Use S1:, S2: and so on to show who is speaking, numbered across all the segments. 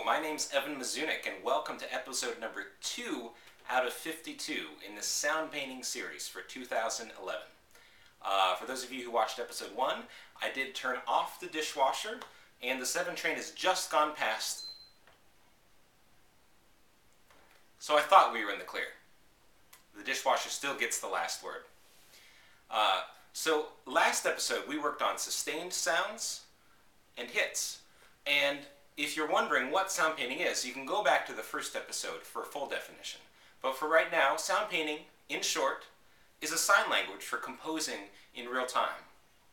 S1: my name's Evan Mazunik, and welcome to episode number 2 out of 52 in the sound painting series for 2011. For those of you who watched episode 1, I did turn off the dishwasher, and the 7 train has just gone past, so I thought we were in the clear. The dishwasher still gets the last word. So last episode we worked on sustained sounds and hits, and if you're wondering what sound painting is, you can go back to the first episode for a full definition. But for right now, sound painting, in short, is a sign language for composing in real time.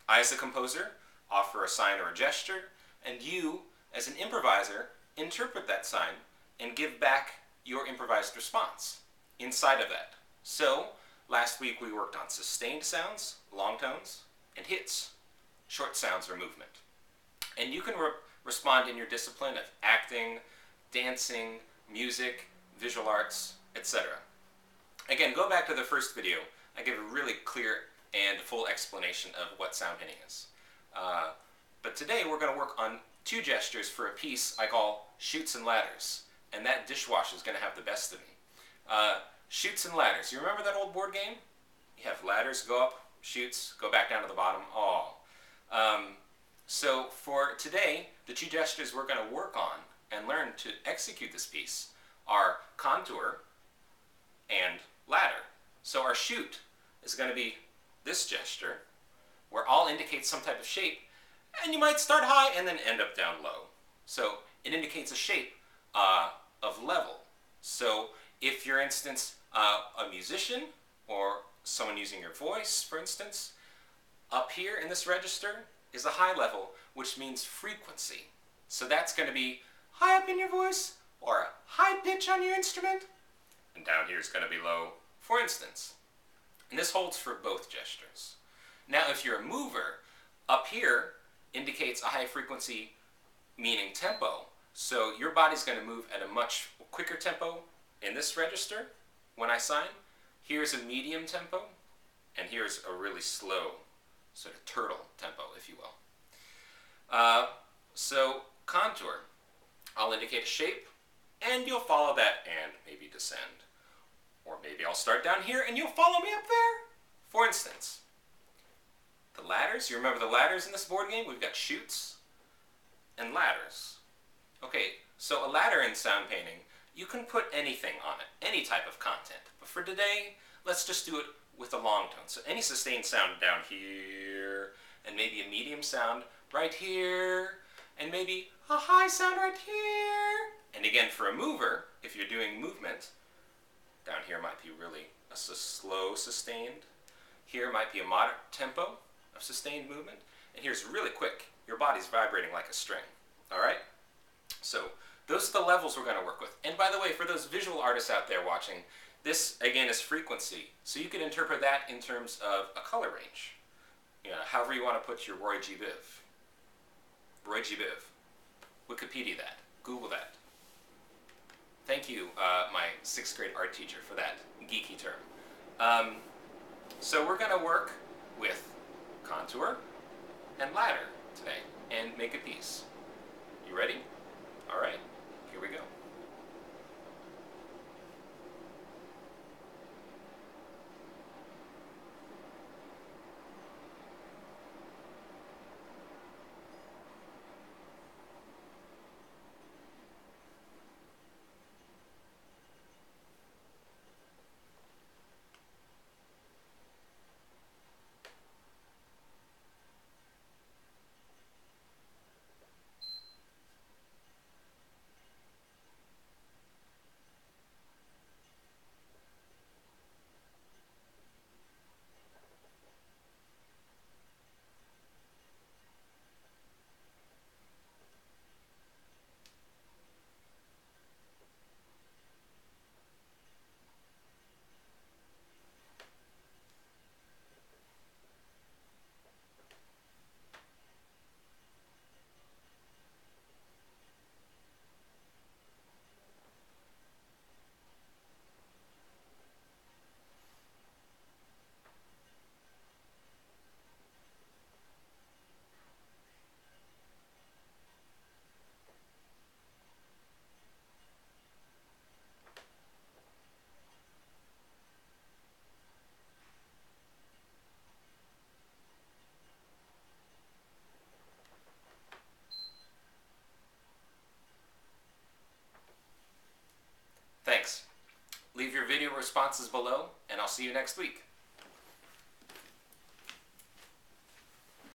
S1: I, as the composer, offer a sign or a gesture, and you, as an improviser, interpret that sign and give back your improvised response inside of that. So, last week we worked on sustained sounds, long tones, and hits, short sounds or movement. And you can respond in your discipline of acting, dancing, music, visual arts, etc. Again, go back to the first video. I give a really clear and full explanation of what sound painting is. But today we're going to work on 2 gestures for a piece I call Chutes and Ladders. And that dishwasher is going to have the best of me. Chutes and Ladders. You remember that old board game? You have ladders, go up, chutes, go back down to the bottom. So for today, the 2 gestures we're going to work on and learn to execute this piece are contour and ladder. So our chute is going to be this gesture, where all indicates some type of shape, and you might start high and then end up down low. So it indicates a shape of level. So if you're, instance, a musician or someone using your voice, for instance, up here in this register is a high level, which means frequency. So that's going to be high up in your voice or a high pitch on your instrument, and down here is going to be low, for instance. And this holds for both gestures. Now if you're a mover, up here indicates a high frequency, meaning tempo. So your body's going to move at a much quicker tempo in this register when I sign. Here's a medium tempo, and here's a really slow, sort of turtle tempo, if you will. So contour, I'll indicate a shape, and you'll follow that and maybe descend. Or maybe I'll start down here and you'll follow me up there. For instance, the ladders, you remember the ladders in this board game? We've got chutes and ladders. Okay, so a ladder in sound painting, you can put anything on it, any type of content. But for today, let's just do it with a long tone. So any sustained sound down here, and maybe a medium sound right here, and maybe a high sound right here. And again, for a mover, if you're doing movement, down here might be really a slow sustained. Here might be a moderate tempo of sustained movement. And here's really quick. Your body's vibrating like a string. All right? So those are the levels we're going to work with. And by the way, for those visual artists out there watching, this again is frequency. So you can interpret that in terms of a color range. You know, however you want to put your Roy G. Biv. Roy G. Biv. Wikipedia that. Google that. Thank you, my 6th grade art teacher, for that geeky term. So we're going to work with contour and ladder today and make a piece. You ready? All right, here we go. video responses below, and I'll see you next week.